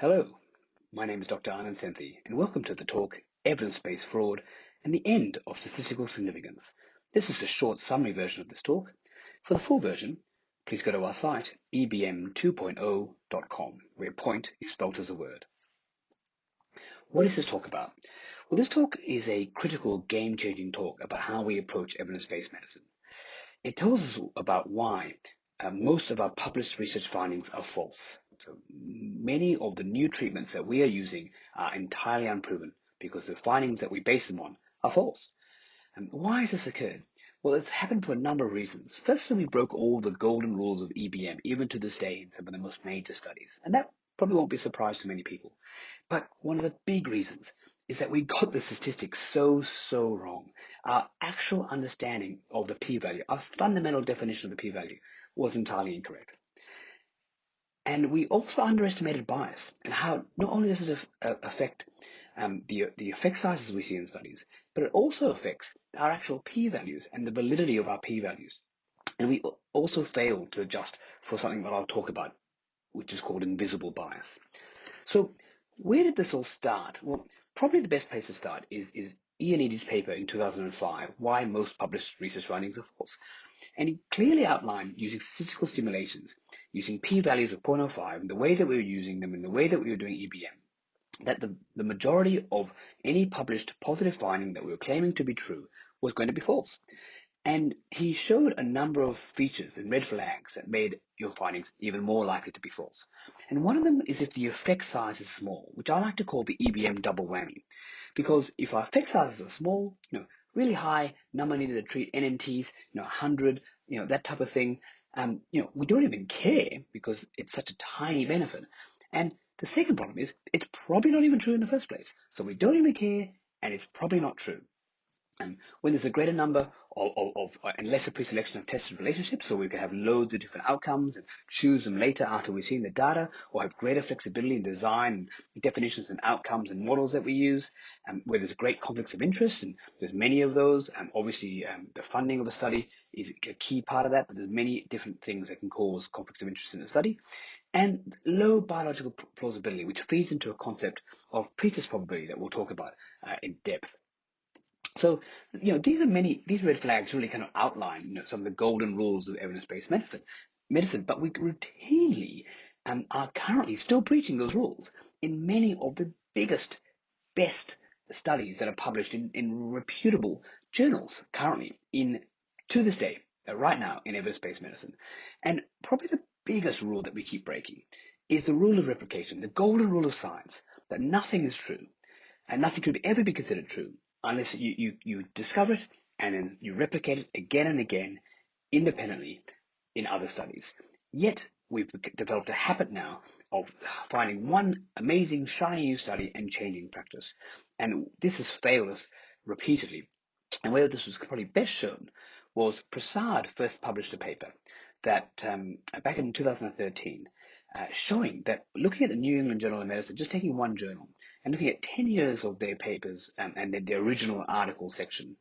Hello, my name is Dr. Anand Senthi, and welcome to the talk Evidence-Based Fraud and the End of Statistical Significance. This is the short summary version of this talk. For the full version, please go to our site ebm2.0.com, where point is spelt as a word. What is this talk about? Well, this talk is a critical, game-changing talk about how we approach evidence-based medicine. It tells us about why most of our published research findings are false. So many of the new treatments that we are using are entirely unproven because the findings that we base them on are false. And why has this occurred? Well, it's happened for a number of reasons. Firstly, we broke all the golden rules of EBM, even to this day in some of the most major studies. And that probably won't be a surprise to many people. But one of the big reasons is that we got the statistics so wrong. Our actual understanding of the p-value, our fundamental definition of the p-value, was entirely incorrect. And we also underestimated bias and how not only does it affect the effect sizes we see in studies, but it also affects our actual p-values and the validity of our p-values. And we also failed to adjust for something that I'll talk about, which is called invisible bias. So where did this all start? Well, probably the best place to start is Ian Eadie's paper in 2005, Why Most Published Research Findings Are False. And he clearly outlined using statistical simulations, using p-values of 0.05, and the way that we were using them and the way that we were doing EBM, that the majority of any published positive finding that we were claiming to be true was going to be false. And he showed a number of features and red flags that made your findings even more likely to be false. And one of them is if the effect size is small, which I like to call the EBM double whammy. Because if our effect sizes are small, really high number needed to treat NNTs, 100, that type of thing, we don't even care because it's such a tiny benefit. And the second problem is it's probably not even true in the first place. So we don't even care, and it's probably not true. When there's a greater number and lesser pre-selection of tested relationships, so we can have loads of different outcomes and choose them later after we've seen the data, or have greater flexibility in design, definitions and outcomes and models that we use, where there's great conflicts of interest, and there's many of those. Obviously, the funding of a study is a key part of that, but there's many different things that can cause conflicts of interest in the study. And low biological plausibility, which feeds into a concept of pretest probability that we'll talk about in depth. So, these red flags really kind of outline, some of the golden rules of evidence-based medicine, but we routinely are currently still breaching those rules in many of the biggest, best studies that are published in reputable journals currently to this day, right now in evidence-based medicine. And probably the biggest rule that we keep breaking is the rule of replication, the golden rule of science, that nothing is true and nothing could ever be considered true unless you discover it and then you replicate it again and again independently in other studies. Yet we've developed a habit now of finding one amazing shiny new study and changing practice. And this has failed us repeatedly. And where this was probably best shown was Prasad first published a paper that back in 2013 showing that looking at the New England Journal of Medicine, just taking one journal and looking at 10 years of their papers and the original article section,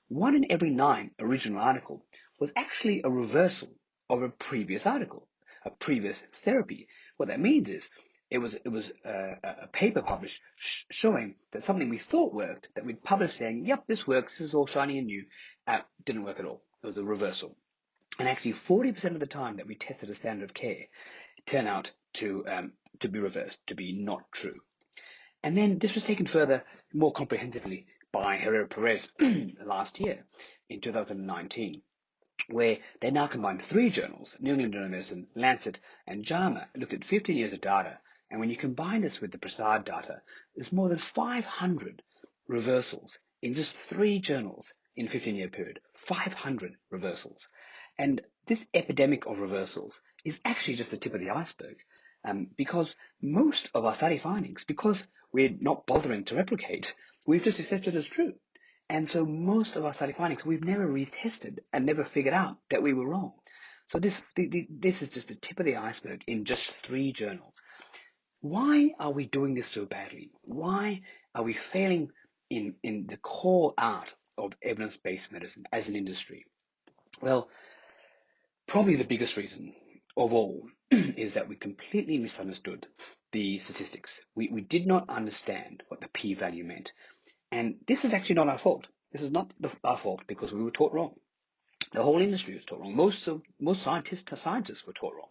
1 in every 9 original article was actually a reversal of a previous article, a previous therapy. What that means is it was a paper published showing that something we thought worked, that we'd published saying, yep, this works, this is all shiny and new, didn't work at all. It was a reversal. And actually 40% of the time that we tested a standard of care, it turned out to be reversed, to be not true. And then this was taken further, more comprehensively by Herrera Perez last year in 2019, where they now combined 3 journals, New England Journal of Medicine, Lancet, and JAMA, looked at 15 years of data. And when you combine this with the Prasad data, there's more than 500 reversals in just 3 journals in a 15-year period. 500 reversals. And this epidemic of reversals is actually just the tip of the iceberg, because most of our study findings, because we're not bothering to replicate, we've just accepted as true. And so most of our study findings, we've never retested and never figured out that we were wrong. So this is just the tip of the iceberg in just 3 journals. Why are we doing this so badly? Why are we failing in the core art of evidence-based medicine as an industry? Well, probably the biggest reason of all is that we completely misunderstood the statistics. We did not understand what the p-value meant. And this is actually not our fault. This is not our fault because we were taught wrong. The whole industry was taught wrong. Most scientists were taught wrong.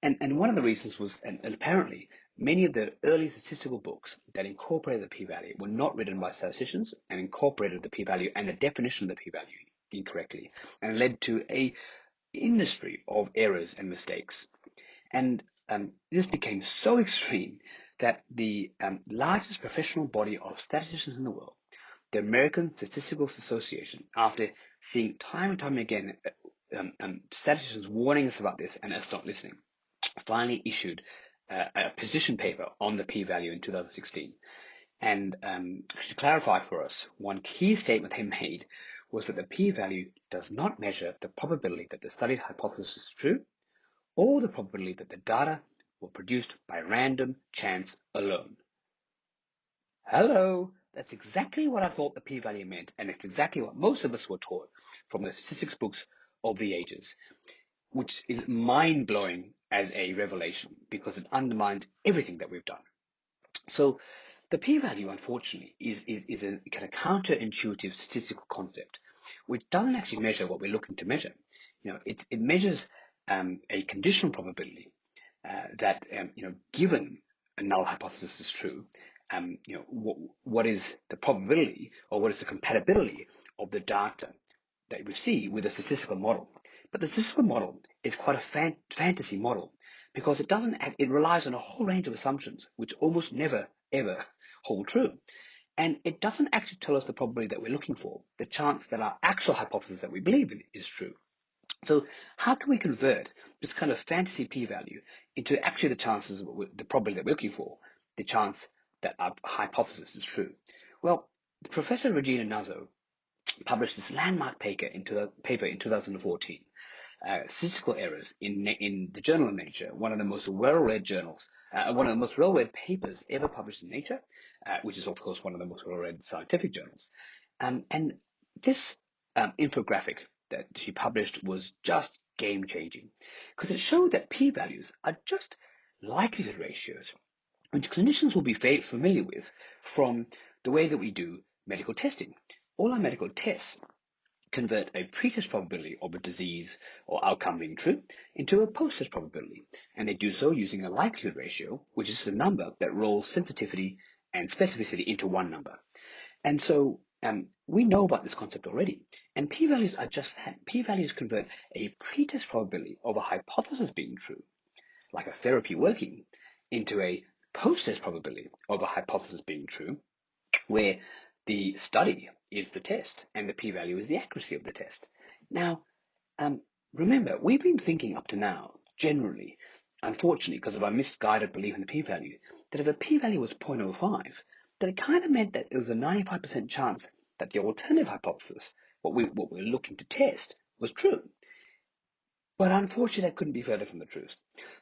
And one of the reasons was, and apparently, many of the early statistical books that incorporated the p-value were not written by statisticians and incorporated the p-value and the definition of the p-value incorrectly, and led to a industry of errors and mistakes. And this became so extreme that the largest professional body of statisticians in the world, the American Statistical Association, after seeing time and time again statisticians warning us about this and us not listening, finally issued a position paper on the p-value in 2016. And to clarify for us, one key statement they made was that the p-value does not measure the probability that the studied hypothesis is true, or the probability that the data were produced by random chance alone. Hello, that's exactly what I thought the p-value meant, and it's exactly what most of us were taught from the statistics books of the ages, which is mind-blowing as a revelation because it undermines everything that we've done. So the p-value, unfortunately, is a kind of counterintuitive statistical concept, which doesn't actually measure what we're looking to measure. It measures a conditional probability that given a null hypothesis is true, what is the probability or what is the compatibility of the data that we see with a statistical model. But the statistical model is quite a fantasy model because it relies on a whole range of assumptions which almost never ever hold true. And it doesn't actually tell us the probability that we're looking for, the chance that our actual hypothesis that we believe in is true. So how can we convert this kind of fantasy p-value into actually the chances, the probability that we're looking for, the chance that our hypothesis is true? Well, Professor Regina Nuzzo published this landmark paper in 2014, statistical errors in the journal Nature, one of the most well-read journals, one of the most well-read papers ever published in Nature, which is of course one of the most well-read scientific journals. And this infographic that she published was just game-changing because it showed that p-values are just likelihood ratios, which clinicians will be familiar with from the way that we do medical testing. All our medical tests convert a pre-test probability of a disease or outcome being true into a post-test probability, and they do so using a likelihood ratio, which is a number that rolls sensitivity and specificity into one number. And so we know about this concept already, and p-values are just that. P-values convert a pre-test probability of a hypothesis being true, like a therapy working, into a post-test probability of a hypothesis being true, where the study is the test and the p-value is the accuracy of the test. Now, remember, we've been thinking up to now, generally, unfortunately, because of our misguided belief in the p-value, that if a p-value was 0.05, that it kind of meant that there was a 95% chance that the alternative hypothesis, what we're looking to test, was true. But unfortunately, that couldn't be further from the truth.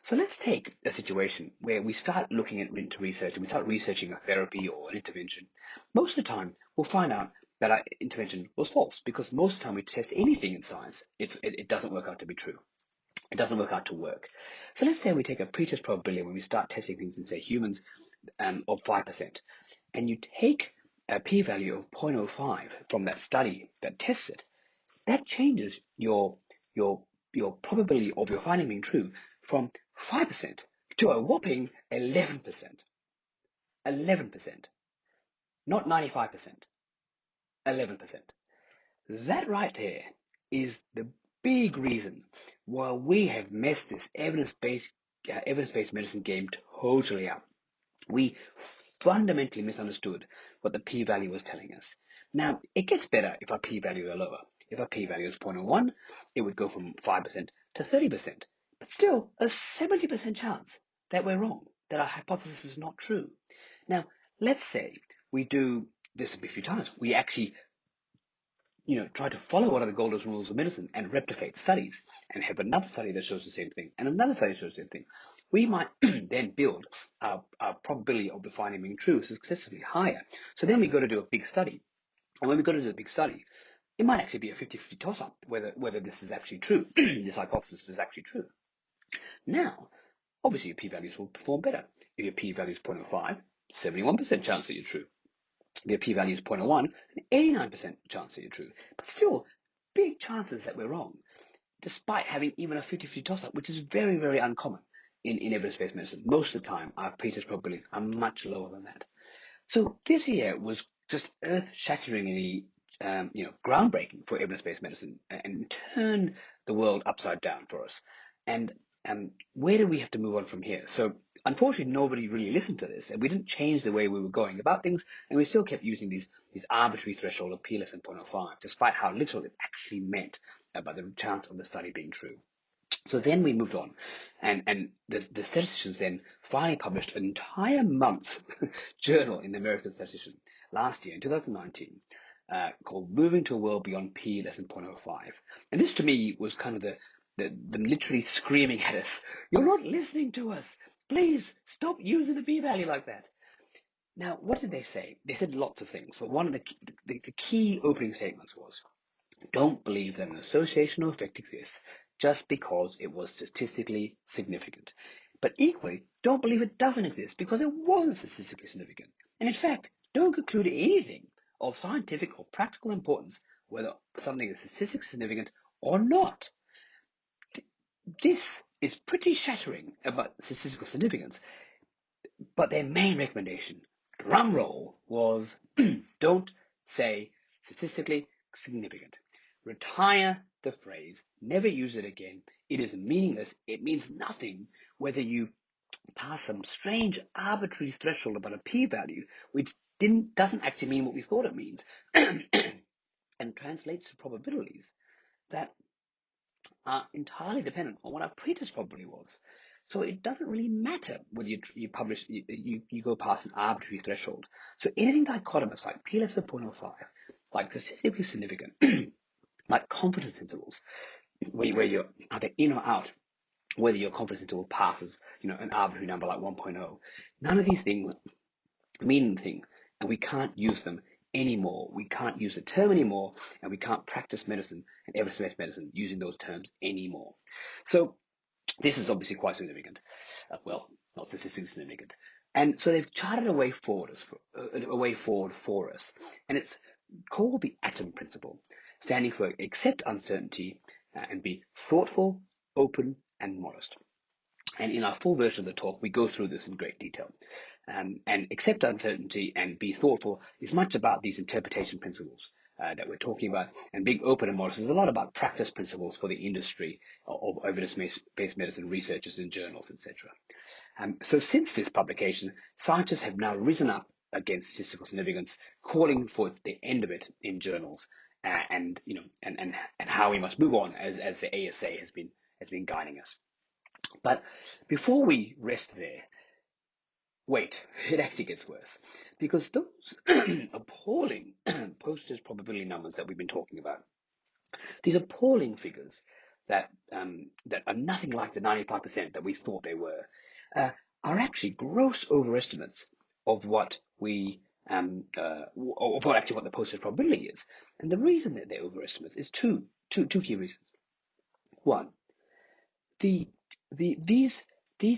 So let's take a situation where we start looking into research and we start researching a therapy or an intervention. Most of the time, we'll find out that our intervention was false because most of the time we test anything in science, it doesn't work out to be true. It doesn't work out to work. So let's say we take a pretest probability when we start testing things in, say, humans of 5%. And you take a p-value of 0.05 from that study that tests it. That changes your probability of your finding being true from 5% to a whopping 11%. 11%. Not 95%. 11%. That right there is the big reason why we have messed this evidence-based medicine game totally up. We fundamentally misunderstood what the p-value was telling us. Now, it gets better if our p-values are lower. If our p-value is 0.01, it would go from 5% to 30%. But still, a 70% chance that we're wrong, that our hypothesis is not true. Now, let's say we do this a few times. We actually try to follow one of the golden rules of medicine and replicate studies and have another study that shows the same thing and another study that shows the same thing. We might then build our probability of the finding being true successively higher. So then we go to do a big study. And when we go to do a big study, it might actually be a 50-50 toss-up whether this is actually true, this hypothesis is actually true. Now, obviously your p-values will perform better. If your p-value is 0.05, 71% chance that you're true. If your p-value is 0.01, an 89% chance that you're true. But still, big chances that we're wrong, despite having even a 50-50 toss-up, which is very, very uncommon in evidence-based medicine. Most of the time, our pretest probabilities are much lower than that. So this year was just earth-shatteringly, groundbreaking for evidence-based medicine, and turned the world upside down for us. And where do we have to move on from here? So unfortunately, nobody really listened to this, and we didn't change the way we were going about things, and we still kept using these arbitrary threshold of p less than 0.05, despite how little it actually meant about the chance of the study being true. So then we moved on, and the statisticians then finally published an entire month's journal in the American Statistician last year in 2019, called "Moving to a World Beyond P less than 0.05." And this to me was kind of them literally screaming at us, "You're not listening to us. Please stop using the p-value like that." Now, what did they say? They said lots of things, but one of the key opening statements was, don't believe that an associational effect exists just because it was statistically significant. But equally, don't believe it doesn't exist because it wasn't statistically significant. And in fact, don't conclude anything of scientific or practical importance whether something is statistically significant or not. This is pretty shattering about statistical significance. But their main recommendation, drum roll, was don't say statistically significant. Retire the phrase. Never use it again. It is meaningless. It means nothing whether you pass some strange arbitrary threshold about a p-value, which doesn't actually mean what we thought it means, and translates to probabilities that are entirely dependent on what our pretest probability was. So it doesn't really matter whether you go past an arbitrary threshold. So anything dichotomous like p less than 0.05, like statistically significant, like confidence intervals, where you're either in or out, whether your confidence interval passes, an arbitrary number like 1.0, none of these things mean anything, and we can't use them anymore. We can't use the term anymore, and we can't practice medicine and evidence-based medicine using those terms anymore. So this is obviously quite significant. Well, not statistically significant. And so they've charted a way forward for us, and it's called the atom principle, standing for accept uncertainty and be thoughtful, open, and modest. And in our full version of the talk, we go through this in great detail. And accept uncertainty and be thoughtful is much about these interpretation principles that we're talking about. And being open and modest is a lot about practice principles for the industry of evidence-based medicine researchers in journals, etc. So since this publication, scientists have now risen up against statistical significance, calling for the end of it in journals, and how we must move on as the ASA has been guiding us. But before we rest there, wait, it actually gets worse. Because those appalling posters probability numbers that we've been talking about, these appalling figures that are nothing like the 95% that we thought they were, are actually gross overestimates of what what the posted probability is. And the reason that they're overestimates is two key reasons. One, the these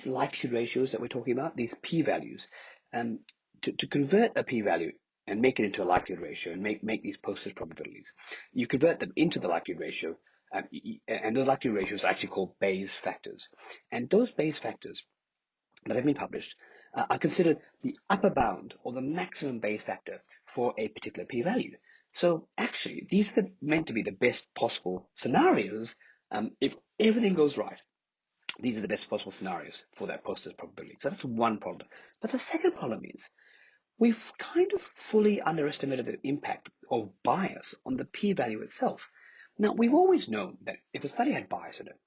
likelihood ratios that we're talking about, these p-values, to convert a p-value and make it into a likelihood ratio and make these posted probabilities, you convert them into the likelihood ratio, and those likelihood ratios are actually called Bayes factors. And those Bayes factors that have been published are considered the upper bound or the maximum Bayes factor for a particular p-value. So actually, these are meant to be the best possible scenarios if everything goes right. These are the best possible scenarios for that posted probability. So that's one problem. But the second problem is we've kind of fully underestimated the impact of bias on the p-value itself. Now, we've always known that if a study had bias in it,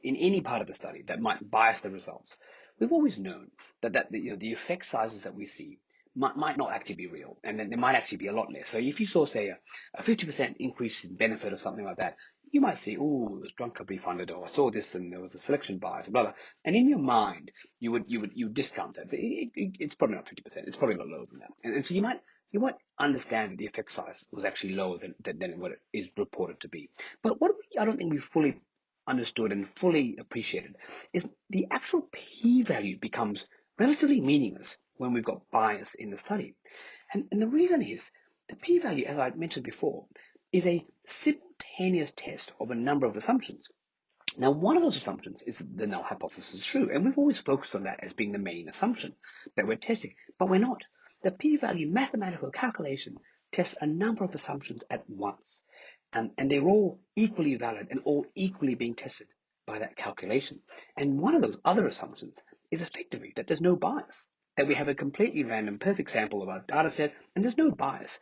in any part of the study that might bias the results, we've always known that the effect sizes that we see might not actually be real, and then there might actually be a lot less. So if you saw, say, a 50% increase in benefit or something like that, you might see, oh, this drug company funded, or I saw this and there was a selection bias, blah blah. And in your mind, you would discount that. It's probably not 50%. It's probably a lot lower than that. And so you might understand that the effect size was actually lower than what it is reported to be. But I don't think we fully understood and fully appreciated, is the actual p-value becomes relatively meaningless when we've got bias in the study. And the reason is the p-value, as I mentioned before, is a simultaneous test of a number of assumptions. Now, one of those assumptions is the null hypothesis is true, and we've always focused on that as being the main assumption that we're testing, but we're not. The p-value mathematical calculation tests a number of assumptions at once, and they're all equally valid and all equally being tested by that calculation. And one of those other assumptions is effectively that there's no bias, that we have a completely random, perfect sample of our data set, and there's no bias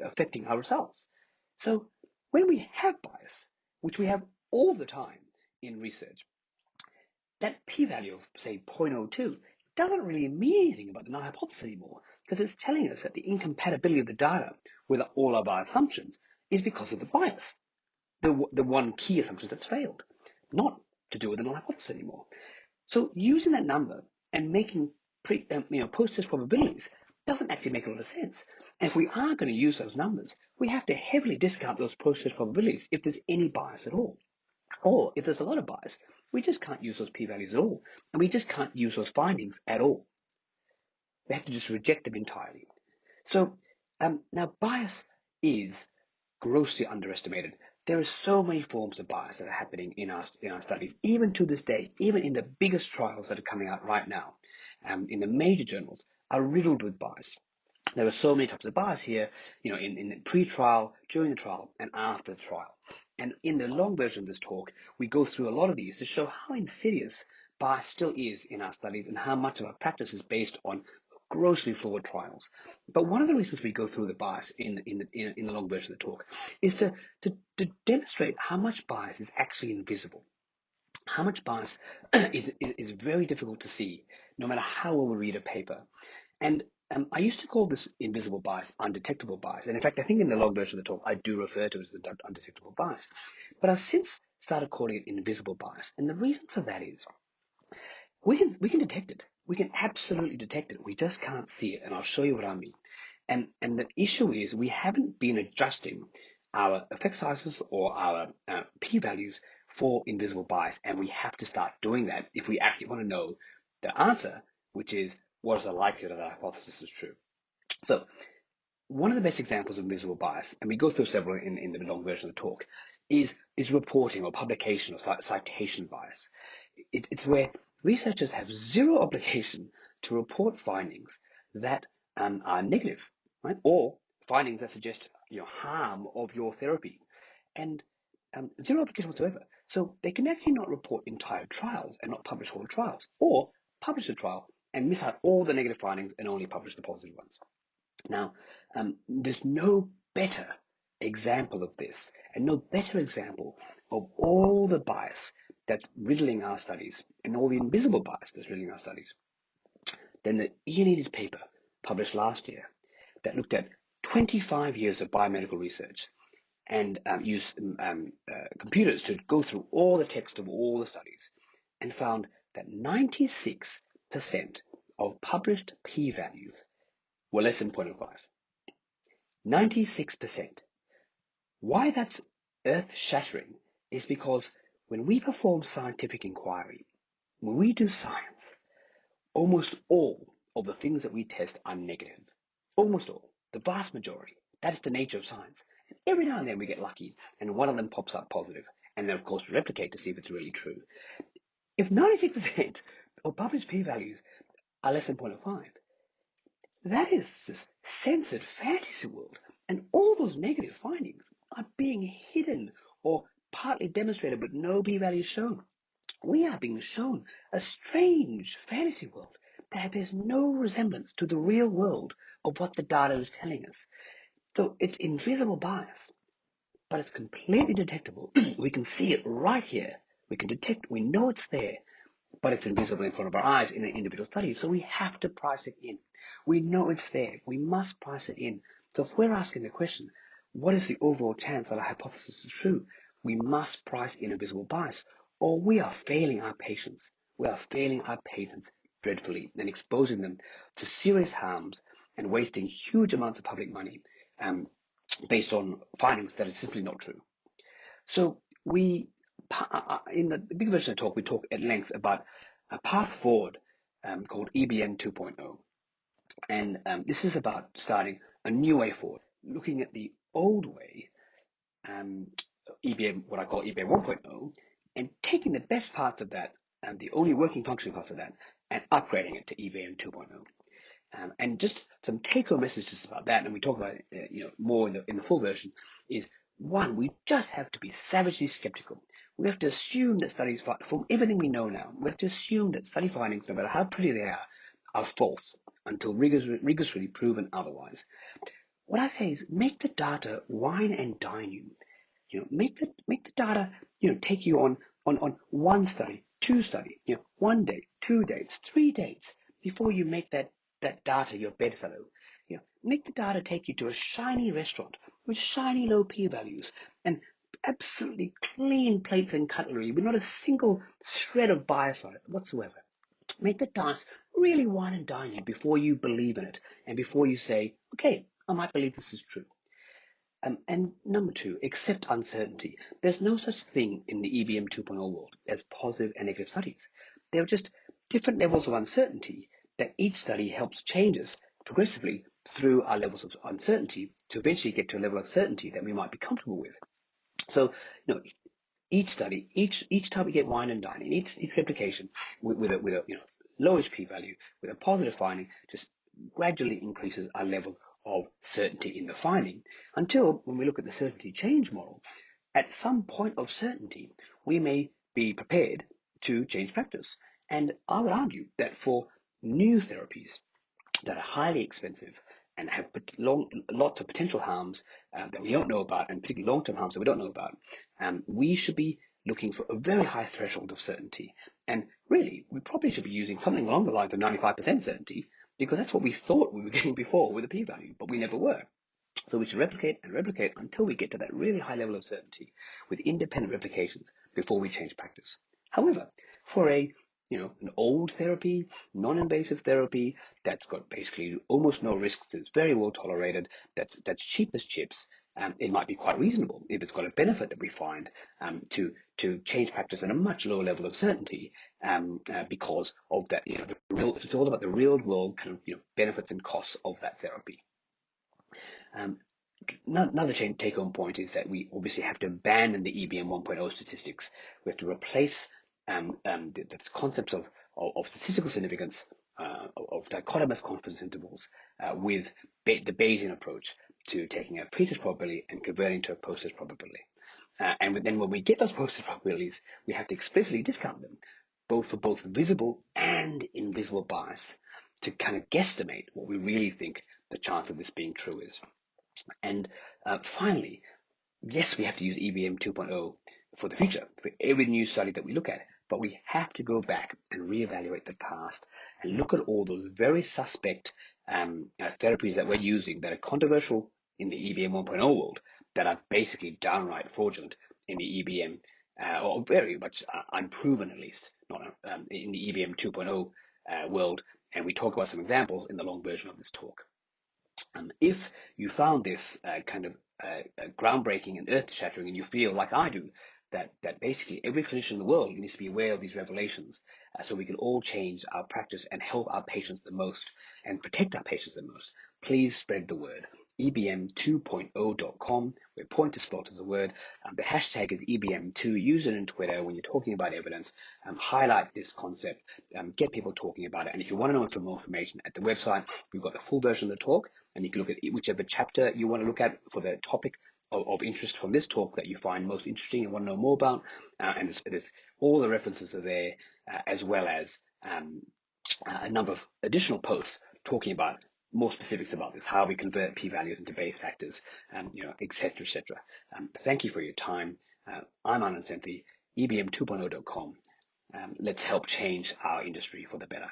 affecting our results. So when we have bias, which we have all the time in research, that p-value of, say, 0.02 doesn't really mean anything about the null hypothesis anymore, because it's telling us that the incompatibility of the data with all of our assumptions is because of the bias, the one key assumption that's failed, not to do with the null hypothesis anymore. So using that number and making post-test probabilities doesn't actually make a lot of sense. And if we are going to use those numbers, we have to heavily discount those post-test probabilities if there's any bias at all. Or if there's a lot of bias, we just can't use those p-values at all, and we just can't use those findings at all. We have to just reject them entirely. So now bias is grossly underestimated. There are so many forms of bias that are happening in our studies, even to this day, even in the biggest trials that are coming out right now, in the major journals, are riddled with bias. There are so many types of bias here, in the pre-trial, during the trial, and after the trial. And in the long version of this talk, we go through a lot of these to show how insidious bias still is in our studies and how much of our practice is based on grossly flawed trials. But one of the reasons we go through the bias in the long version of the talk is to demonstrate how much bias is actually invisible. How much bias is very difficult to see, no matter how well we read a paper. And I used to call this invisible bias undetectable bias. And in fact, I think in the long version of the talk, I do refer to it as the undetectable bias. But I've since started calling it invisible bias. And the reason for that is we can detect it. We can absolutely detect it. We just can't see it. And I'll show you what I mean. And the issue is we haven't been adjusting our effect sizes or our p-values for invisible bias. And we have to start doing that if we actually want to know the answer, which is what is the likelihood that our hypothesis is true. So one of the best examples of invisible bias, and we go through several in the long version of the talk, is reporting or publication or citation bias. It's where researchers have zero obligation to report findings that are negative, right? Or findings that suggest harm of your therapy, and zero obligation whatsoever. So they can actually not report entire trials and not publish whole trials, or publish a trial and miss out all the negative findings and only publish the positive ones. Now, there's no better example of this, and no better example of all the bias that's riddling our studies, and all the invisible bias that's riddling our studies, than the Ian paper published last year that looked at 25 years of biomedical research and used computers to go through all the text of all the studies and found that 96% of published p-values were less than 0.05. 96%. Why that's earth-shattering is because when we perform scientific inquiry, when we do science, almost all of the things that we test are negative. Almost all. The vast majority. That is the nature of science. And every now and then we get lucky and one of them pops up positive. And then, of course, we replicate to see if it's really true. If 96% of published p-values are less than 0.05, that is this censored fantasy world. And all those negative findings are being hidden or partly demonstrated but no p-value shown. We are being shown a strange fantasy world that bears no resemblance to the real world of what the data is telling us. So it's invisible bias, but it's completely detectable. We can see it right here. We can detect, we know it's there, but it's invisible in front of our eyes in an individual study. So we have to price it in. We know it's there. We must price it in. So if we're asking the question, what is the overall chance that our hypothesis is true? We must price in invisible bias, or we are failing our patients. We are failing our patients dreadfully and exposing them to serious harms and wasting huge amounts of public money based on findings that are simply not true. So we In the big version of the talk, we talk at length about a path forward called EBM 2.0. And this is about starting a new way forward, looking at the old way, EBM, what I call EBM 1.0, and taking the best parts of that and the only working functioning parts of that and upgrading it to EBM 2.0. And just some take-home messages about that, and we talk about it, more in the full version. Is one, we just have to be savagely skeptical. We have to assume that studies, from everything we know now, we have to assume that study findings, no matter how pretty they are false until rigorously proven otherwise. What I say is, make the data wine and dine you. Make the data, take you on one study, two study, 1 day, 2 days, 3 days before you make that data your bedfellow. Make the data take you to a shiny restaurant with shiny low p-values and absolutely clean plates and cutlery with not a single shred of bias on it whatsoever. Make the data really wine and dine you before you believe in it and before you say, okay, I might believe this is true. And number two, accept uncertainty. There's no such thing in the EBM 2.0 world as positive and negative studies. There are just different levels of uncertainty that each study helps change us progressively through our levels of uncertainty to eventually get to a level of certainty that we might be comfortable with. So, each study, each time we get wine and dine, in each replication with a lowest p-value, with a positive finding, just gradually increases our level of certainty in the finding until, when we look at the certainty change model, at some point of certainty, we may be prepared to change practice. And I would argue that for new therapies that are highly expensive and have lots of potential harms that we don't know about, and particularly long-term harms that we don't know about, we should be looking for a very high threshold of certainty. And really, we probably should be using something along the lines of 95% certainty, because that's what we thought we were getting before with the p-value, but we never were. So we should replicate and replicate until we get to that really high level of certainty with independent replications before we change practice. However, for an old therapy, non-invasive therapy that's got basically almost no risks, that's very well tolerated, that's cheap as chips, it might be quite reasonable if it's got a benefit that we find to change practice at a much lower level of certainty because of that. It's all about the real world kind of benefits and costs of that therapy. Another take-home point is that we obviously have to abandon the EBM 1.0 statistics. We have to replace the concepts of statistical significance, of dichotomous confidence intervals, with the Bayesian approach to taking a pre-test probability and converting to a post-test probability. And then when we get those post-test probabilities, we have to explicitly discount them, both for both visible and invisible bias, to kind of guesstimate what we really think the chance of this being true is. And finally, yes, we have to use EBM 2.0 for the future, for every new study that we look at, but we have to go back and reevaluate the past and look at all those very suspect therapies that we're using that are controversial in the EBM 1.0 world, that are basically downright fraudulent in the EBM, or very much unproven at least, not in the EBM 2.0 world. And we talk about some examples in the long version of this talk. If you found this kind of groundbreaking and earth-shattering, and you feel like I do, that basically every clinician in the world needs to be aware of these revelations, so we can all change our practice and help our patients the most and protect our patients the most, please spread the word. EBM2.0.com, where point is spelled as a word. The hashtag is EBM2. Use it in Twitter when you're talking about evidence. Highlight this concept. Get people talking about it. And if you want to know more information, at the website, we've got the full version of the talk, and you can look at whichever chapter you want to look at for the topic of interest from this talk that you find most interesting and want to know more about. And there's all the references are there, as well as a number of additional posts talking about more specifics about this, how we convert p-values into Bayes factors, et cetera, et cetera. Thank you for your time. I'm Anand Senthi, EBM2.0.com. Let's help change our industry for the better.